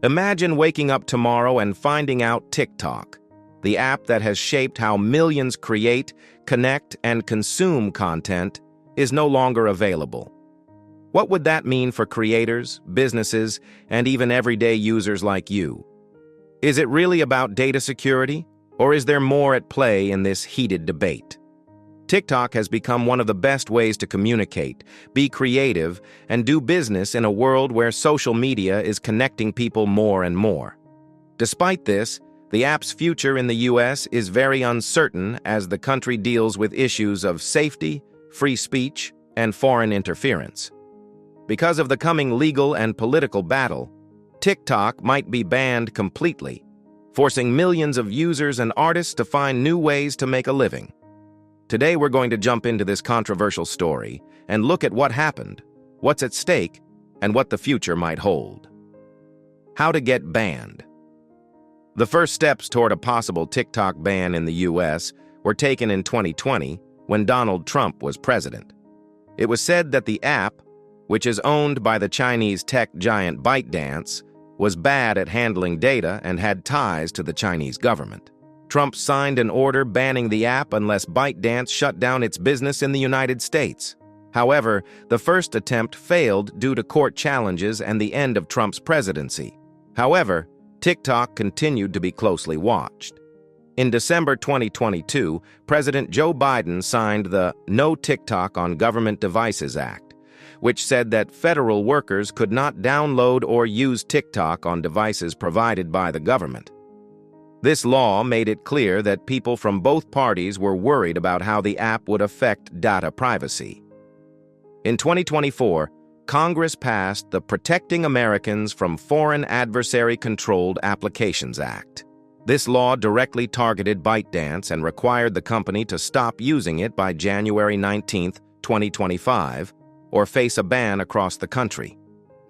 Imagine waking up tomorrow and finding out TikTok, the app that has shaped how millions create, connect, and consume content, is no longer available. What would that mean for creators, businesses, and even everyday users like you? Is it really about data security, or is there more at play in this heated debate? TikTok has become one of the best ways to communicate, be creative, and do business in a world where social media is connecting people more and more. Despite this, the app's future in the US is very uncertain as the country deals with issues of safety, free speech, and foreign interference. Because of the coming legal and political battle, TikTok might be banned completely, forcing millions of users and artists to find new ways to make a living. Today we're going to jump into this controversial story and look at what happened, what's at stake, and what the future might hold. How to get banned. The first steps toward a possible TikTok ban in the US were taken in 2020 when Donald Trump was president. It was said that the app, which is owned by the Chinese tech giant ByteDance, was bad at handling data and had ties to the Chinese government. Trump signed an order banning the app unless ByteDance shut down its business in the United States. However, the first attempt failed due to court challenges and the end of Trump's presidency. However, TikTok continued to be closely watched. In December 2022, President Joe Biden signed the No TikTok on Government Devices Act, which said that federal workers could not download or use TikTok on devices provided by the government. This law made it clear that people from both parties were worried about how the app would affect data privacy. In 2024, Congress passed the Protecting Americans from Foreign Adversary-Controlled Applications Act. This law directly targeted ByteDance and required the company to stop using it by January 19, 2025, or face a ban across the country.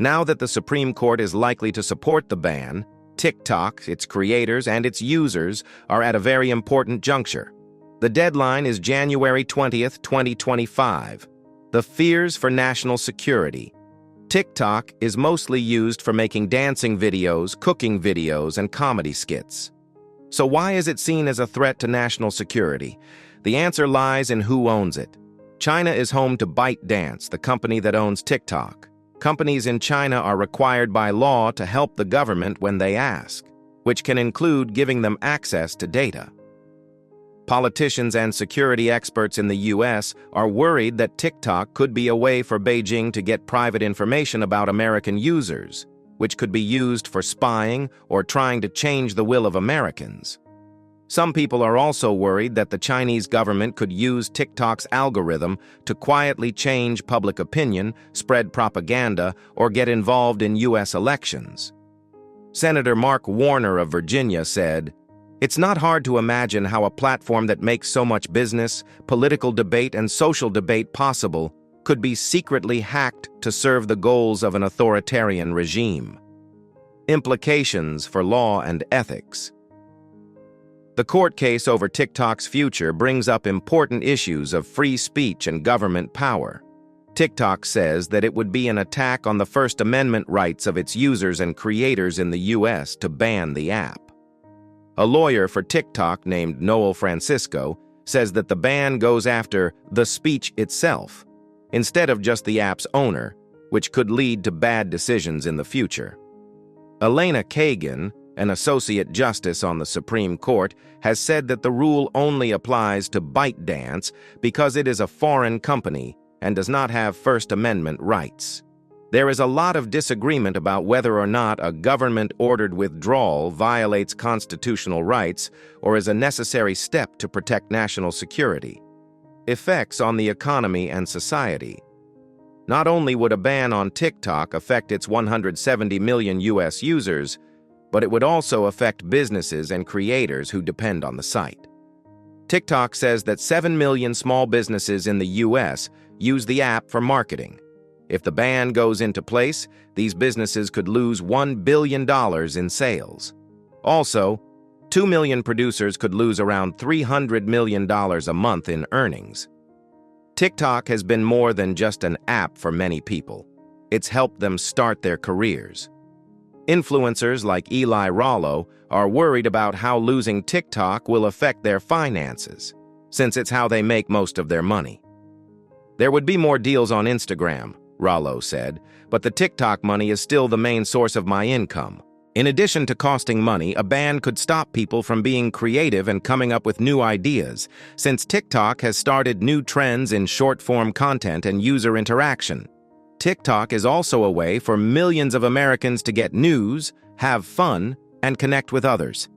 Now that the Supreme Court is likely to support the ban, TikTok, its creators, and its users are at a very important juncture. The deadline is January 20th, 2025. The fears for national security. TikTok is mostly used for making dancing videos, cooking videos, and comedy skits. So why is it seen as a threat to national security? The answer lies in who owns it. China is home to ByteDance, the company that owns TikTok. Companies in China are required by law to help the government when they ask, which can include giving them access to data. Politicians and security experts in the US are worried that TikTok could be a way for Beijing to get private information about American users, which could be used for spying or trying to change the will of Americans. Some people are also worried that the Chinese government could use TikTok's algorithm to quietly change public opinion, spread propaganda, or get involved in US elections. Senator Mark Warner of Virginia said, "It's not hard to imagine how a platform that makes so much business, political debate, and social debate possible could be secretly hacked to serve the goals of an authoritarian regime." Implications for law and ethics. The court case over TikTok's future brings up important issues of free speech and government power. TikTok says that it would be an attack on the First Amendment rights of its users and creators in the US to ban the app. A lawyer for TikTok named Noel Francisco says that the ban goes after the speech itself, instead of just the app's owner, which could lead to bad decisions in the future. Elena Kagan, an associate justice on the Supreme Court, has said that the rule only applies to ByteDance because it is a foreign company and does not have First Amendment rights. There is a lot of disagreement about whether or not a government-ordered withdrawal violates constitutional rights or is a necessary step to protect national security. Effects on the economy and society. Not only would a ban on TikTok affect its 170 million US users, but it would also affect businesses and creators who depend on the site. TikTok says that 7 million small businesses in the US use the app for marketing. If the ban goes into place, these businesses could lose $1 billion in sales. Also, 2 million producers could lose around $300 million a month in earnings. TikTok has been more than just an app for many people. It's helped them start their careers. Influencers like Eli Rollo are worried about how losing TikTok will affect their finances, since it's how they make most of their money. There would be more deals on Instagram, Rollo said, but the TikTok money is still the main source of my income. In addition to costing money, a ban could stop people from being creative and coming up with new ideas, since TikTok has started new trends in short-form content and user interaction. TikTok is also a way for millions of Americans to get news, have fun, and connect with others.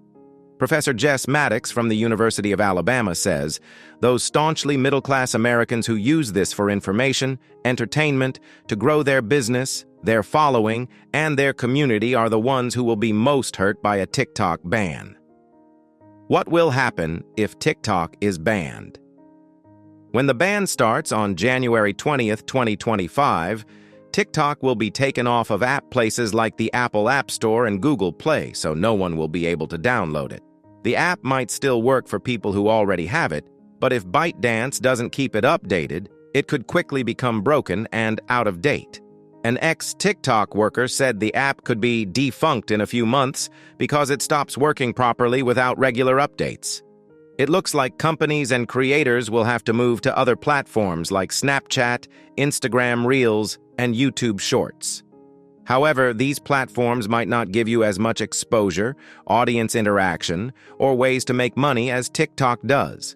Professor Jess Maddox from the University of Alabama says, those staunchly middle-class Americans who use this for information, entertainment, to grow their business, their following, and their community are the ones who will be most hurt by a TikTok ban. What will happen if TikTok is banned? When the ban starts on January 20th, 2025, TikTok will be taken off of app places like the Apple App Store and Google Play, so no one will be able to download it. The app might still work for people who already have it, but if ByteDance doesn't keep it updated, it could quickly become broken and out of date. An ex-TikTok worker said the app could be defunct in a few months because it stops working properly without regular updates. It looks like companies and creators will have to move to other platforms like Snapchat, Instagram Reels, and YouTube Shorts. However, these platforms might not give you as much exposure, audience interaction, or ways to make money as TikTok does.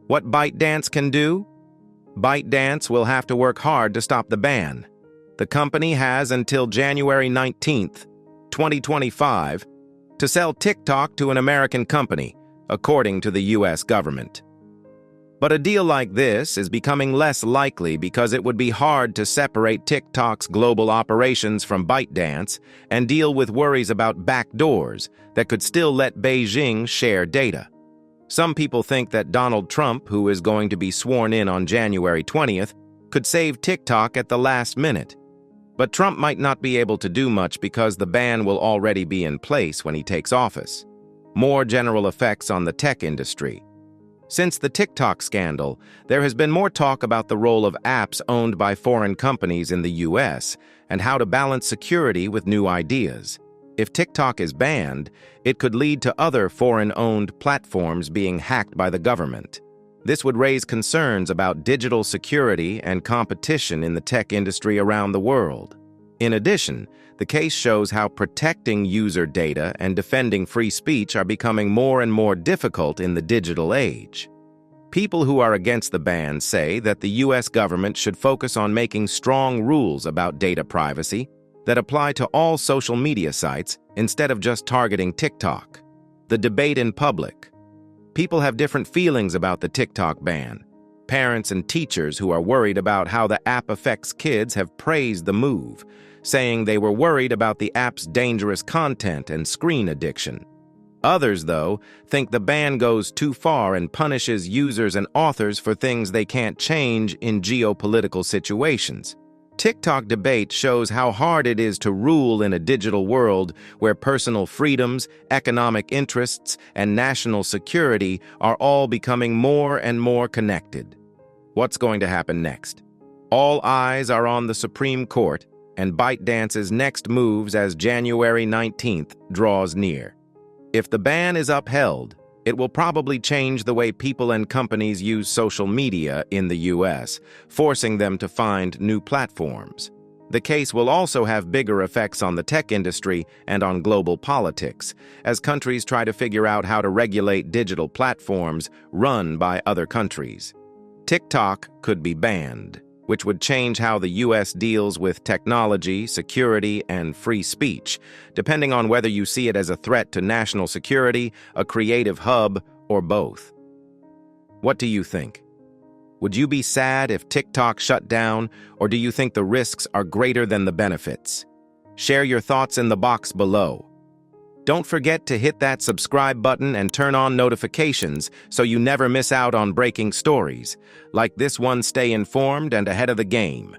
What ByteDance can do? ByteDance will have to work hard to stop the ban. The company has until January 19th, 2025, to sell TikTok to an American company, according to the U.S. government. But a deal like this is becoming less likely because it would be hard to separate TikTok's global operations from ByteDance and deal with worries about backdoors that could still let Beijing share data. Some people think that Donald Trump, who is going to be sworn in on January 20th, could save TikTok at the last minute. But Trump might not be able to do much because the ban will already be in place when he takes office. More general effects on the tech industry. Since the TikTok scandal, there has been more talk about the role of apps owned by foreign companies in the U.S. and how to balance security with new ideas. If TikTok is banned, it could lead to other foreign-owned platforms being hacked by the government. This would raise concerns about digital security and competition in the tech industry around the world. In addition, the case shows how protecting user data and defending free speech are becoming more and more difficult in the digital age. People who are against the ban say that the U.S. government should focus on making strong rules about data privacy that apply to all social media sites instead of just targeting TikTok. The debate in public. People have different feelings about the TikTok ban. Parents and teachers who are worried about how the app affects kids have praised the move, saying they were worried about the app's dangerous content and screen addiction. Others, though, think the ban goes too far and punishes users and authors for things they can't change in geopolitical situations. TikTok debate shows how hard it is to rule in a digital world where personal freedoms, economic interests, and national security are all becoming more and more connected. What's going to happen next? All eyes are on the Supreme Court and ByteDance's next moves as January 19th draws near. If the ban is upheld, it will probably change the way people and companies use social media in the U.S., forcing them to find new platforms. The case will also have bigger effects on the tech industry and on global politics, as countries try to figure out how to regulate digital platforms run by other countries. TikTok could be banned, which would change how the U.S. deals with technology, security, and free speech, depending on whether you see it as a threat to national security, a creative hub, or both. What do you think? Would you be sad if TikTok shut down, or do you think the risks are greater than the benefits? Share your thoughts in the box below. Don't forget to hit that subscribe button and turn on notifications so you never miss out on breaking stories. Like this one, stay informed and ahead of the game.